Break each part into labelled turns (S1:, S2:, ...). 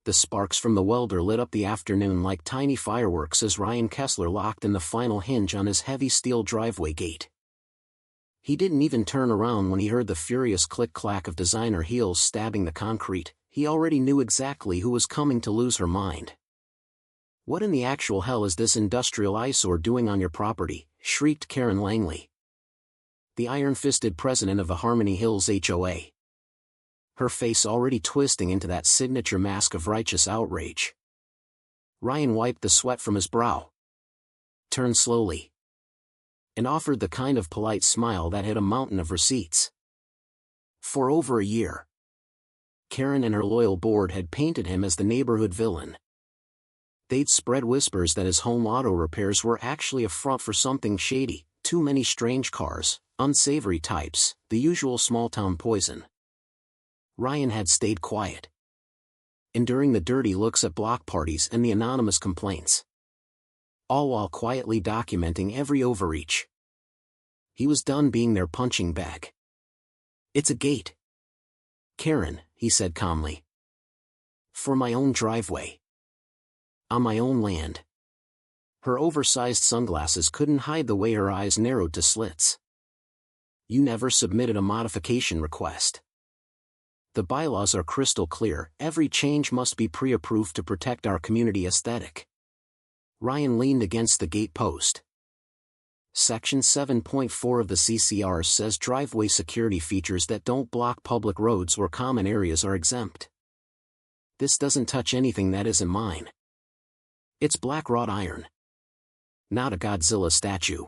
S1: The sparks from the welder lit up the afternoon like tiny fireworks as Ryan Kessler locked in the final hinge on his heavy steel driveway gate. He didn't even turn around when he heard the furious click-clack of designer heels stabbing the concrete. He already knew exactly who was coming to lose her mind. "What in the actual hell is this industrial eyesore doing on your property?" shrieked Karen Langley, the iron-fisted president of the Harmony Hills HOA. Her face already twisting into that signature mask of righteous outrage. Ryan wiped the sweat from his brow, turned slowly, and offered the kind of polite smile that hid a mountain of receipts. For over a year, Karen and her loyal board had painted him as the neighborhood villain. They'd spread whispers that his home auto repairs were actually a front for something shady, too many strange cars, unsavory types, the usual small-town poison. Ryan had stayed quiet, enduring the dirty looks at block parties and the anonymous complaints, all while quietly documenting every overreach. He was done being their punching bag. "It's a gate, Karen," he said calmly. "For my own driveway. On my own land." Her oversized sunglasses couldn't hide the way her eyes narrowed to slits. "You never submitted a modification request. The bylaws are crystal clear, every change must be pre-approved to protect our community aesthetic." Ryan leaned against the gate post. Section 7.4 of the CCR says driveway security features that don't block public roads or common areas are exempt. This doesn't touch anything that isn't mine. It's black wrought iron, not a Godzilla statue.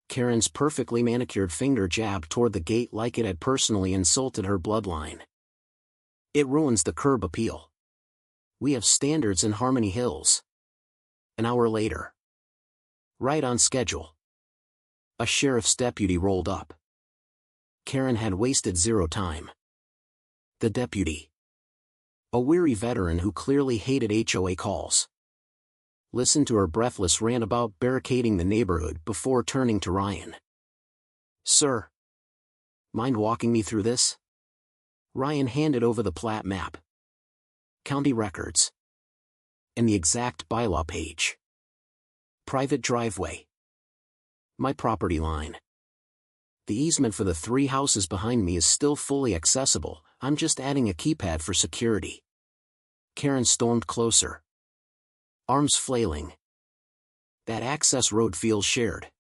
S1: Karen's perfectly manicured finger jabbed toward the gate like it had personally insulted her bloodline. "It ruins the curb appeal. We have standards in Harmony Hills." An hour later, right on schedule, a sheriff's deputy rolled up. Karen had wasted zero time. The deputy, a weary veteran who clearly hated HOA calls, listened to her breathless rant about barricading the neighborhood before turning to Ryan. "Sir, mind walking me through this?" Ryan handed over the plat map, county records, and the exact bylaw page. "Private driveway. My property line. The easement for the 3 houses behind me is still fully accessible, I'm just adding a keypad for security." Karen stormed closer, arms flailing. "That access road feels shared.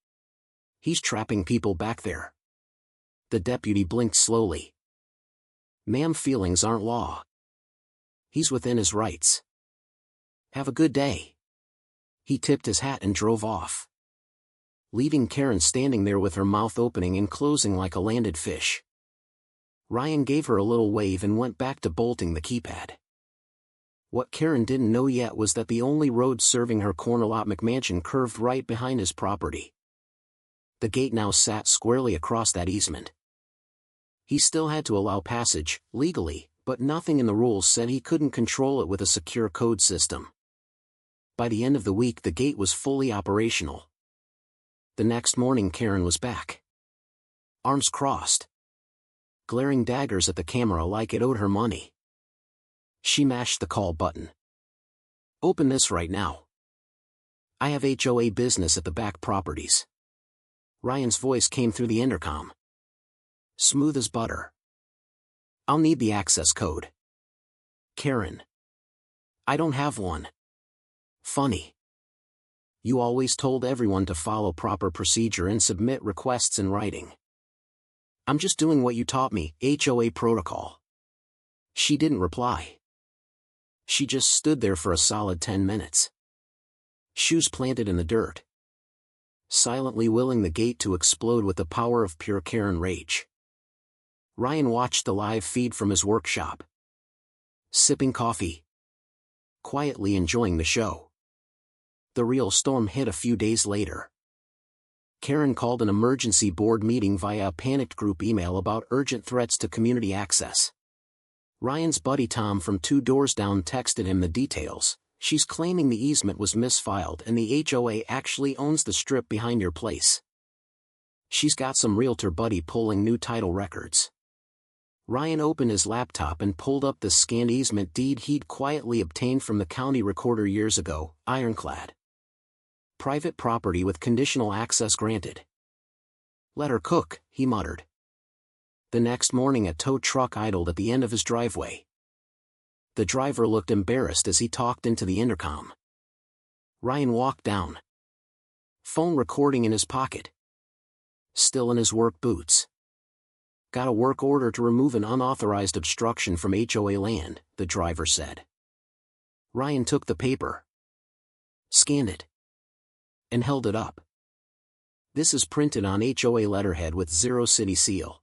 S1: He's trapping people back there." The deputy blinked slowly. "Ma'am, feelings aren't law. He's within his rights. Have a good day." He tipped his hat and drove off, leaving Karen standing there with her mouth opening and closing like a landed fish. Ryan gave her a little wave and went back to bolting the keypad. What Karen didn't know yet was that the only road serving her corner lot McMansion curved right behind his property. The gate now sat squarely across that easement. He still had to allow passage, legally, but nothing in the rules said he couldn't control it with a secure code system. By the end of the week the gate was fully operational. The next morning Karen was back, arms crossed, glaring daggers at the camera like it owed her money. She mashed the call button. "Open this right now. I have HOA business at the back properties." Ryan's voice came through the intercom, smooth as butter. "I'll need the access code." "Karen, I don't have one." "Funny. You always told everyone to follow proper procedure and submit requests in writing." "I'm just doing what you taught me, HOA protocol." She didn't reply. She just stood there for a solid 10 minutes. Shoes planted in the dirt, silently willing the gate to explode with the power of pure Karen rage. Ryan watched the live feed from his workshop, sipping coffee, quietly enjoying the show. The real storm hit a few days later. Karen called an emergency board meeting via a panicked group email about urgent threats to community access. Ryan's buddy Tom from 2 doors down texted him the details. "She's claiming the easement was misfiled and the HOA actually owns the strip behind your place. She's got some realtor buddy pulling new title records." Ryan opened his laptop and pulled up the scanned easement deed he'd quietly obtained from the county recorder years ago, ironclad. Private property with conditional access granted. Let her cook, he muttered. The next morning a tow truck idled at the end of his driveway. The driver looked embarrassed as he talked into the intercom. Ryan walked down. Phone recording in his pocket. Still in his work boots. Got a work order to remove an unauthorized obstruction from HOA land, the driver said. Ryan took the paper. Scanned it. And held it up. This is printed on HOA letterhead with 0 city seal.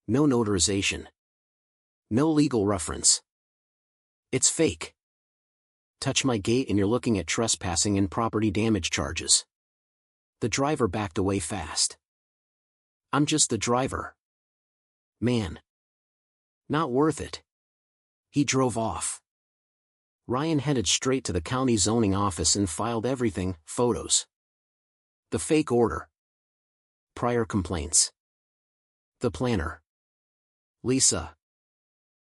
S1: No notarization. No legal reference. It's fake. Touch my gate and you're looking at trespassing and property damage charges. The driver backed away fast. I'm just the driver. Man. Not worth it. He drove off. Ryan headed straight to the county zoning office and filed everything, photos. The fake order. Prior complaints. The planner. Lisa.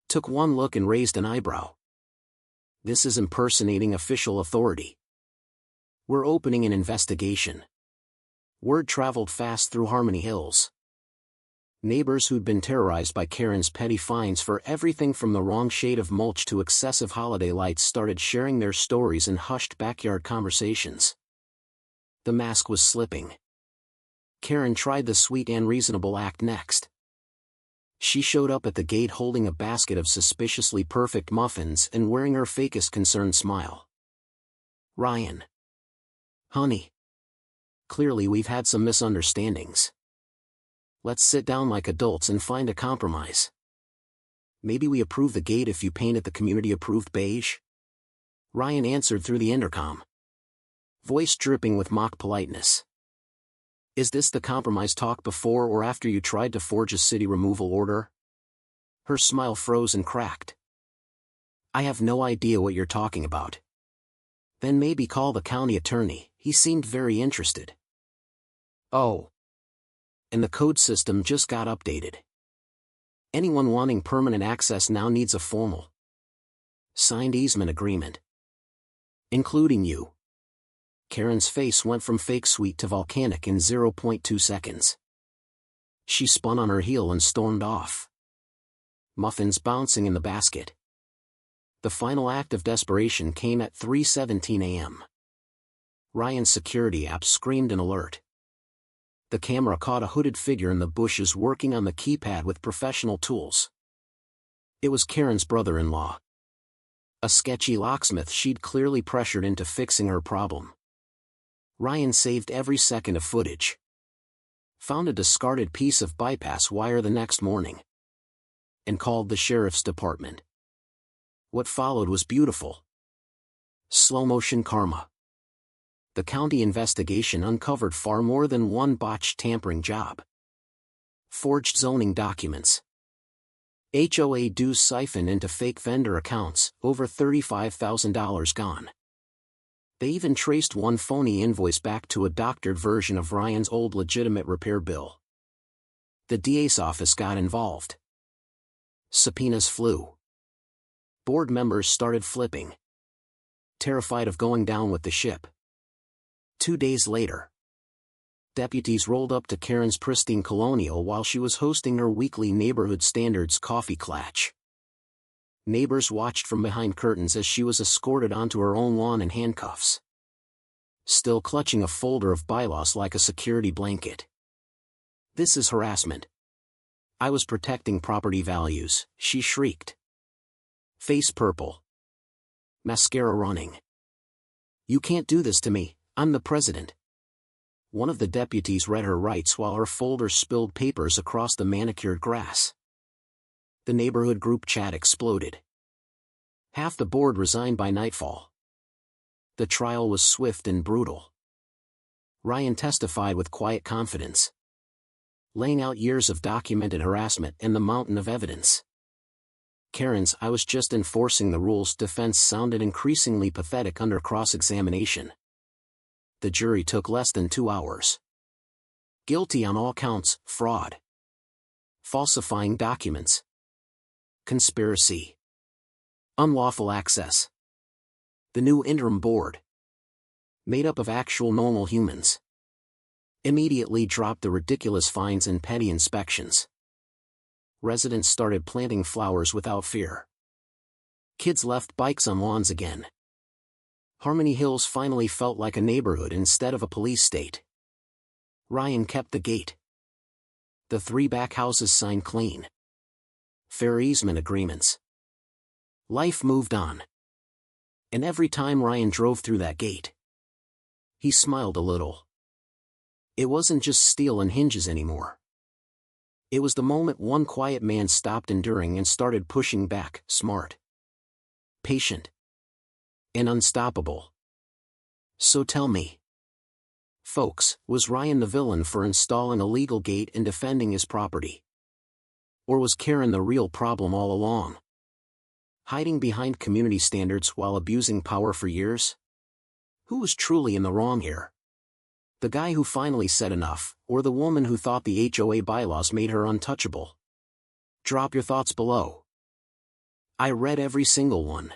S1: Took one look and raised an eyebrow. This is impersonating official authority. We're opening an investigation. Word traveled fast through Harmony Hills. Neighbors who'd been terrorized by Karen's petty fines for everything from the wrong shade of mulch to excessive holiday lights started sharing their stories in hushed backyard conversations. The mask was slipping. Karen tried the sweet and reasonable act next. She showed up at the gate holding a basket of suspiciously perfect muffins and wearing her fakest concerned smile. Ryan. Honey. Clearly we've had some misunderstandings. Let's sit down like adults and find a compromise. Maybe we approve the gate if you paint it the community-approved beige? Ryan answered through the intercom. Voice dripping with mock politeness. Is this the compromise talk before or after you tried to forge a city removal order? Her smile froze and cracked. I have no idea what you're talking about. Then maybe call the county attorney, he seemed very interested. Oh. And the code system just got updated. Anyone wanting permanent access now needs a formal signed easement agreement. Including you. Karen's face went from fake sweet to volcanic in 0.2 seconds. She spun on her heel and stormed off. Muffins bouncing in the basket. The final act of desperation came at 3:17 a.m. Ryan's security app screamed an alert. The camera caught a hooded figure in the bushes working on the keypad with professional tools. It was Karen's brother-in-law. A sketchy locksmith she'd clearly pressured into fixing her problem. Ryan saved every second of footage. Found a discarded piece of bypass wire the next morning. And called the sheriff's department. What followed was beautiful. Slow-motion karma. The county investigation uncovered far more than one botched tampering job. Forged zoning documents. HOA dues siphoned into fake vendor accounts, over $35,000 gone. They even traced one phony invoice back to a doctored version of Ryan's old legitimate repair bill. The DA's office got involved. Subpoenas flew. Board members started flipping. Terrified of going down with the ship. 2 days later, deputies rolled up to Karen's pristine colonial while she was hosting her weekly neighborhood standards coffee clatch. Neighbors watched from behind curtains as she was escorted onto her own lawn in handcuffs. Still clutching a folder of bylaws like a security blanket. This is harassment. I was protecting property values, she shrieked. Face purple. Mascara running. You can't do this to me. I'm the president. One of the deputies read her rights while her folder spilled papers across the manicured grass. The neighborhood group chat exploded. Half the board resigned by nightfall. The trial was swift and brutal. Ryan testified with quiet confidence, laying out years of documented harassment and the mountain of evidence. Karen's "I was just enforcing the rules" defense sounded increasingly pathetic under cross-examination. The jury took less than 2 hours. Guilty on all counts: fraud, falsifying documents, Conspiracy. Unlawful access. The new interim board, made up of actual normal humans, immediately dropped the ridiculous fines and petty inspections. Residents started planting flowers without fear. Kids left bikes on lawns again. Harmony Hills finally felt like a neighborhood instead of a police state. Ryan kept the gate. The 3 back houses signed clean. Fair easement agreements. Life moved on. And every time Ryan drove through that gate, he smiled a little. It wasn't just steel and hinges anymore. It was the moment one quiet man stopped enduring and started pushing back, smart, patient, and unstoppable. So tell me, folks, was Ryan the villain for installing a legal gate and defending his property? Or was Karen the real problem all along, hiding behind community standards while abusing power for years? Who was truly in the wrong here? The guy who finally said enough, or the woman who thought the HOA bylaws made her untouchable? Drop your thoughts below. I read every single one.